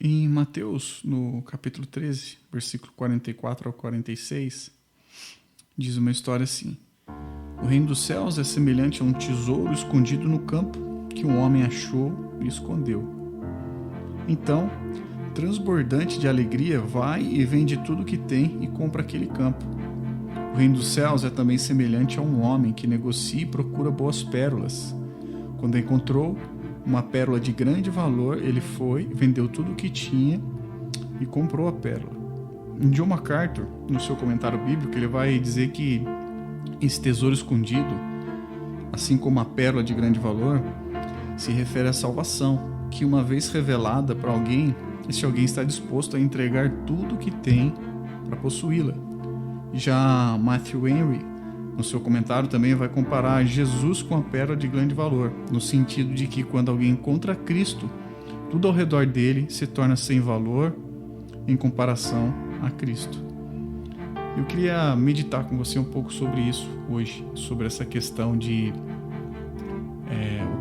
Em Mateus, no capítulo 13, versículo 44 ao 46, diz uma história assim: O reino dos céus é semelhante a um tesouro escondido no campo que um homem achou e escondeu. Então, transbordante de alegria, vai e vende tudo o que tem e compra aquele campo. O reino dos céus é também semelhante a um homem que negocia e procura boas pérolas. Quando encontrou uma pérola de grande valor, ele foi, vendeu tudo o que tinha e comprou a pérola. Em John MacArthur, no seu comentário bíblico, ele vai dizer que esse tesouro escondido, assim como a pérola de grande valor, se refere à salvação, que uma vez revelada para alguém, esse alguém está disposto a entregar tudo o que tem para possuí-la. Já Matthew Henry, no seu comentário, também vai comparar Jesus com a pérola de grande valor, no sentido de que quando alguém encontra Cristo, tudo ao redor dele se torna sem valor em comparação a Cristo. Eu queria meditar com você um pouco sobre isso hoje, sobre essa questão de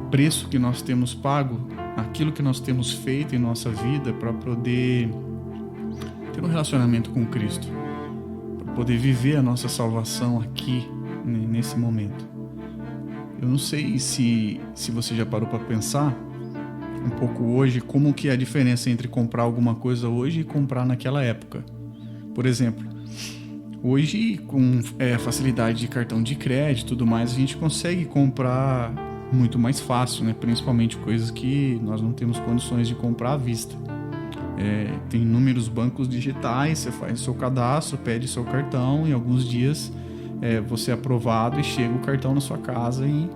o preço que nós temos pago, aquilo que nós temos feito em nossa vida para poder ter um relacionamento com Cristo, para poder viver a nossa salvação aqui, nesse momento. Eu não sei se você já parou para pensar um pouco hoje como que é a diferença entre comprar alguma coisa hoje e comprar naquela época. Por exemplo, hoje com facilidade de cartão de crédito e tudo mais, a gente consegue comprar muito mais fácil, né? Principalmente coisas que nós não temos condições de comprar à vista. Tem inúmeros bancos digitais, você faz seu cadastro, pede seu cartão, em alguns dias você é aprovado e chega o cartão na sua casa e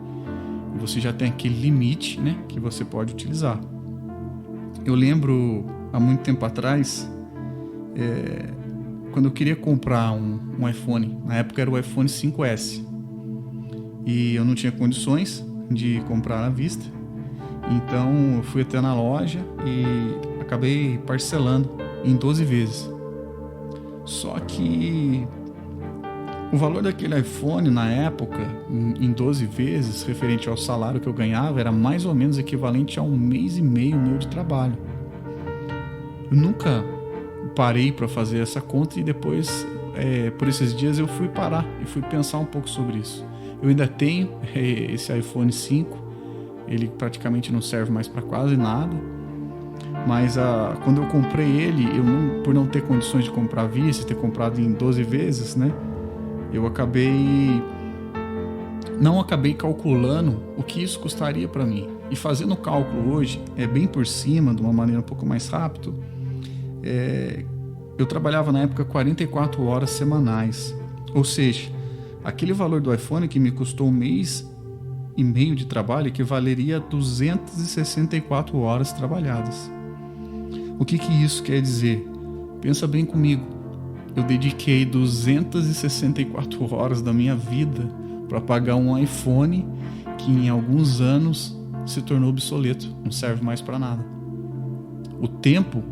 você já tem aquele limite, né, que você pode utilizar. Eu lembro, há muito tempo atrás, quando eu queria comprar um iPhone, na época era o iPhone 5S, e eu não tinha condições de comprar à vista, então eu fui até na loja e acabei parcelando em 12 vezes. Só que o valor daquele iPhone na época, em 12 vezes, referente ao salário que eu ganhava, era mais ou menos equivalente a 1 mês e meio meu de trabalho. Eu nunca parei para fazer essa conta e depois, por esses dias, eu fui parar e fui pensar um pouco sobre isso. Eu ainda tenho esse iPhone 5, ele praticamente não serve mais para quase nada, mas quando eu comprei ele, por não ter condições de comprar à vista, ter comprado em 12 vezes, né? Eu não acabei calculando o que isso custaria para mim. E fazendo o cálculo hoje, bem por cima, de uma maneira um pouco mais rápida, eu trabalhava na época 44 horas semanais. Ou seja, aquele valor do iPhone que me custou 1 mês e meio de trabalho equivaleria a 264 horas trabalhadas. O que isso quer dizer? Pensa bem comigo. Eu dediquei 264 horas da minha vida para pagar um iPhone que em alguns anos se tornou obsoleto, não serve mais para nada. O tempo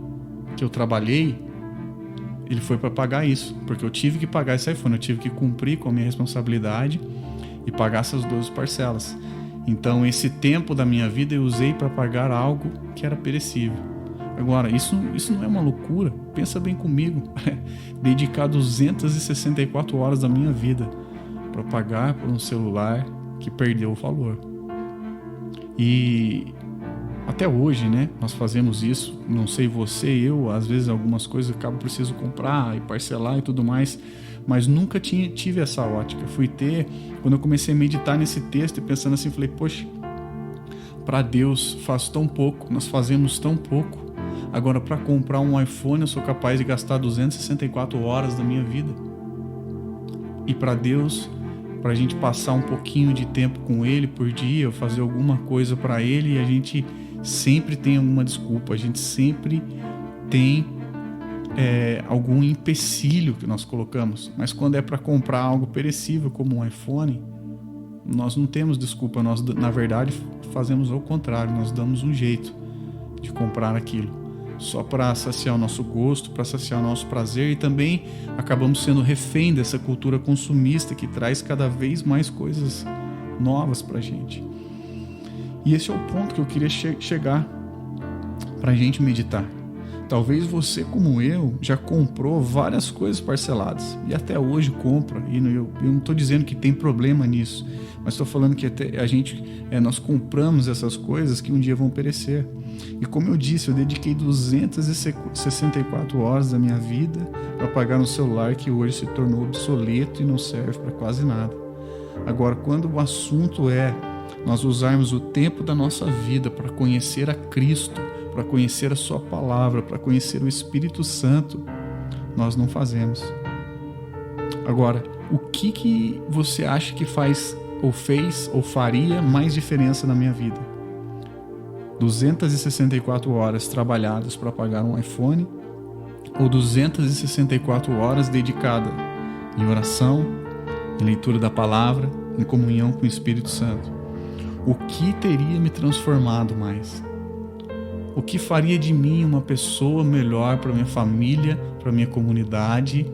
que eu trabalhei, ele foi para pagar isso, porque eu tive que pagar esse iPhone, eu tive que cumprir com a minha responsabilidade e pagar essas 12 parcelas. Então esse tempo da minha vida eu usei para pagar algo que era perecível. Agora, isso não é uma loucura? Pensa bem comigo. Dedicar 264 horas da minha vida para pagar por um celular que perdeu o valor. E até hoje, né, nós fazemos isso. Não sei você, às vezes algumas coisas eu acabo preciso comprar e parcelar e tudo mais, mas nunca tive essa ótica. Fui ter, quando eu comecei a meditar nesse texto e pensando assim, falei, poxa, para Deus faz tão pouco, nós fazemos tão pouco. Agora, para comprar um iPhone, eu sou capaz de gastar 264 horas da minha vida. E para Deus, para a gente passar um pouquinho de tempo com Ele por dia, ou fazer alguma coisa para Ele, a gente sempre tem alguma desculpa, a gente sempre tem algum empecilho que nós colocamos. Mas quando é para comprar algo perecível, como um iPhone, nós não temos desculpa, nós, na verdade, fazemos o contrário, nós damos um jeito de comprar aquilo. Só para saciar o nosso gosto, para saciar o nosso prazer, e também acabamos sendo refém dessa cultura consumista que traz cada vez mais coisas novas para a gente. E esse é o ponto que eu queria chegar para a gente meditar. Talvez você, como eu, já comprou várias coisas parceladas e até hoje compra. E eu não estou dizendo que tem problema nisso, mas estou falando que até nós compramos essas coisas que um dia vão perecer. E como eu disse, eu dediquei 264 horas da minha vida para pagar um celular que hoje se tornou obsoleto e não serve para quase nada. Agora, quando o assunto é nós usarmos o tempo da nossa vida para conhecer a Cristo, para conhecer a sua palavra, para conhecer o Espírito Santo, nós não fazemos. Agora, o que você acha que faz, ou fez, ou faria mais diferença na minha vida? 264 horas trabalhadas para pagar um iPhone, ou 264 horas dedicadas em oração, em leitura da palavra, em comunhão com o Espírito Santo? O que teria me transformado mais? O que faria de mim uma pessoa melhor para minha família, para minha comunidade,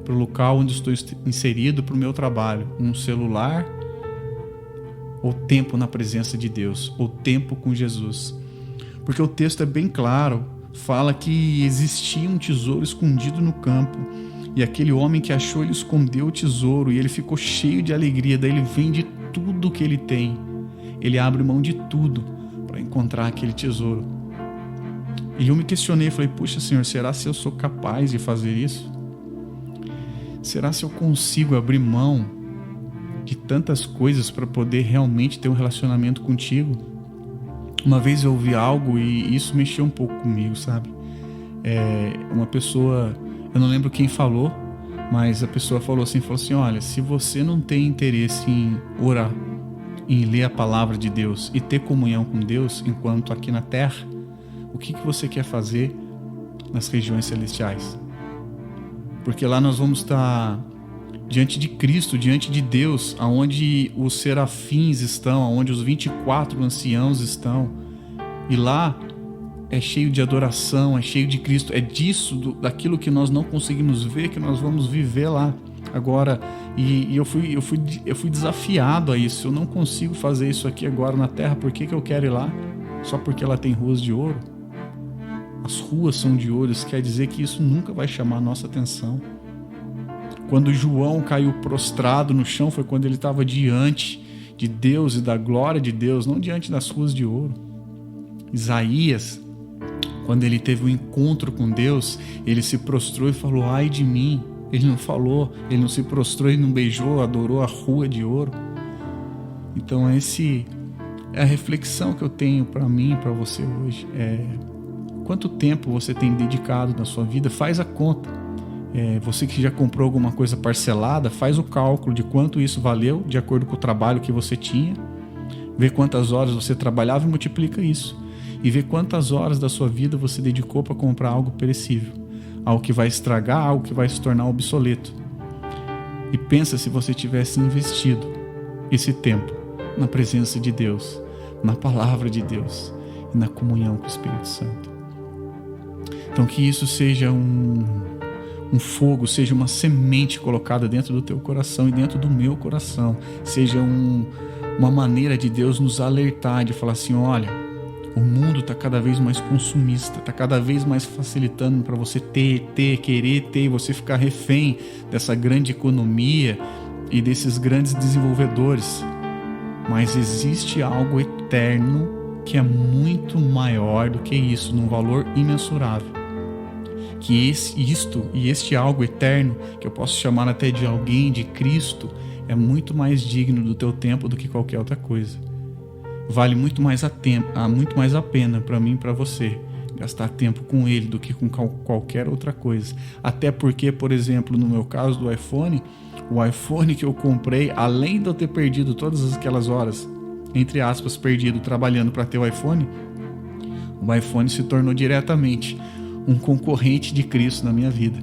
para o local onde estou inserido, para o meu trabalho? Um celular ou tempo na presença de Deus, ou tempo com Jesus? Porque o texto é bem claro, fala que existia um tesouro escondido no campo, e aquele homem que achou, ele escondeu o tesouro, e ele ficou cheio de alegria. Daí ele vende tudo que ele tem, ele abre mão de tudo para encontrar aquele tesouro. E eu me questionei, falei, puxa, Senhor, será se eu sou capaz de fazer isso? Será se eu consigo abrir mão de tantas coisas para poder realmente ter um relacionamento contigo? Uma vez eu ouvi algo e isso mexeu um pouco comigo, sabe? Uma pessoa, eu não lembro quem falou, mas a pessoa falou assim, olha, se você não tem interesse em orar, em ler a palavra de Deus e ter comunhão com Deus enquanto aqui na terra, o que você quer fazer nas regiões celestiais? Porque lá nós vamos estar diante de Cristo, diante de Deus, aonde os serafins estão, aonde os 24 anciãos estão. E lá é cheio de adoração, é cheio de Cristo. É daquilo que nós não conseguimos ver, que nós vamos viver lá. Agora, eu fui desafiado a isso. Eu não consigo fazer isso aqui agora na terra. Por que eu quero ir lá? Só porque ela tem ruas de ouro? As ruas são de ouro, isso quer dizer que isso nunca vai chamar a nossa atenção. Quando João caiu prostrado no chão, foi quando ele estava diante de Deus e da glória de Deus, não diante das ruas de ouro. Isaías, quando ele teve um encontro com Deus, ele se prostrou e falou, ai de mim. Ele não falou, ele não se prostrou e não beijou, adorou a rua de ouro. Então é a reflexão que eu tenho para mim e para você hoje. Quanto tempo você tem dedicado na sua vida? Faz a conta. Você que já comprou alguma coisa parcelada, faz o cálculo de quanto isso valeu, de acordo com o trabalho que você tinha. Vê quantas horas você trabalhava e multiplica isso. E vê quantas horas da sua vida você dedicou para comprar algo perecível, algo que vai estragar, algo que vai se tornar obsoleto. E pensa se você tivesse investido esse tempo na presença de Deus, na palavra de Deus e na comunhão com o Espírito Santo. Então que isso seja um fogo, seja uma semente colocada dentro do teu coração e dentro do meu coração. Seja uma maneira de Deus nos alertar, de falar assim, olha, o mundo está cada vez mais consumista, está cada vez mais facilitando para você querer ter, e você ficar refém dessa grande economia e desses grandes desenvolvedores. Mas existe algo eterno que é muito maior do que isso, num valor imensurável. Que este algo eterno, que eu posso chamar até de alguém, de Cristo, é muito mais digno do teu tempo do que qualquer outra coisa. Vale muito mais a pena para mim e para você gastar tempo com Ele do que com qualquer outra coisa. Até porque, por exemplo, no meu caso do iPhone, o iPhone que eu comprei, além de eu ter perdido todas aquelas horas, entre aspas, perdido trabalhando para ter o iPhone se tornou diretamente um concorrente de Cristo na minha vida.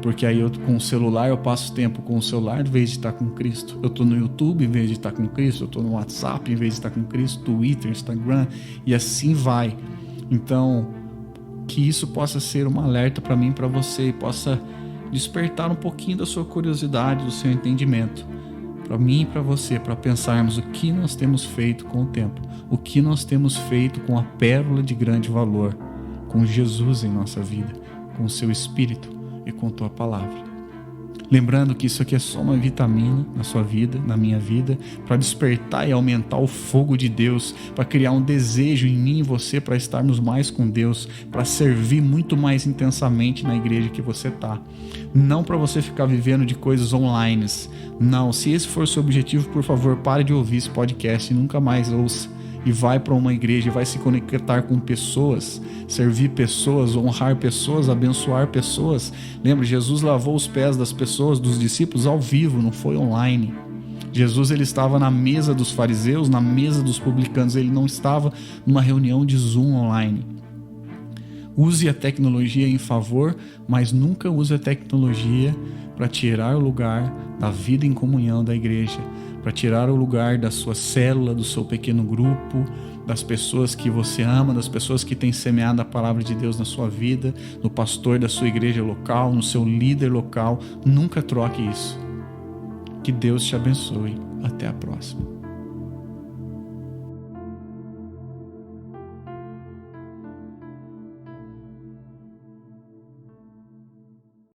Porque aí com o celular eu passo tempo com o celular em vez de estar com Cristo. Eu estou no YouTube em vez de estar com Cristo. Eu estou no WhatsApp em vez de estar com Cristo. Twitter, Instagram e assim vai. Então, que isso possa ser um alerta para mim e para você e possa despertar um pouquinho da sua curiosidade, do seu entendimento. Para mim e para você, para pensarmos o que nós temos feito com o tempo. O que nós temos feito com a pérola de grande valor, com Jesus em nossa vida, com o seu Espírito e com tua palavra. Lembrando que isso aqui é só uma vitamina na sua vida, na minha vida, para despertar e aumentar o fogo de Deus, para criar um desejo em mim e você para estarmos mais com Deus, para servir muito mais intensamente na igreja que você está. Não para você ficar vivendo de coisas online. Não, se esse for o seu objetivo, por favor, pare de ouvir esse podcast e nunca mais ouça. E vai para uma igreja, vai se conectar com pessoas, servir pessoas, honrar pessoas, abençoar pessoas. Lembra, Jesus lavou os pés das pessoas, dos discípulos ao vivo, não foi online. Jesus, ele estava na mesa dos fariseus, na mesa dos publicanos, ele não estava numa reunião de Zoom online. Use a tecnologia em favor, mas nunca use a tecnologia para tirar o lugar da vida em comunhão da igreja, para tirar o lugar da sua célula, do seu pequeno grupo, das pessoas que você ama, das pessoas que têm semeado a palavra de Deus na sua vida, no pastor da sua igreja local, no seu líder local. Nunca troque isso. Que Deus te abençoe. Até a próxima.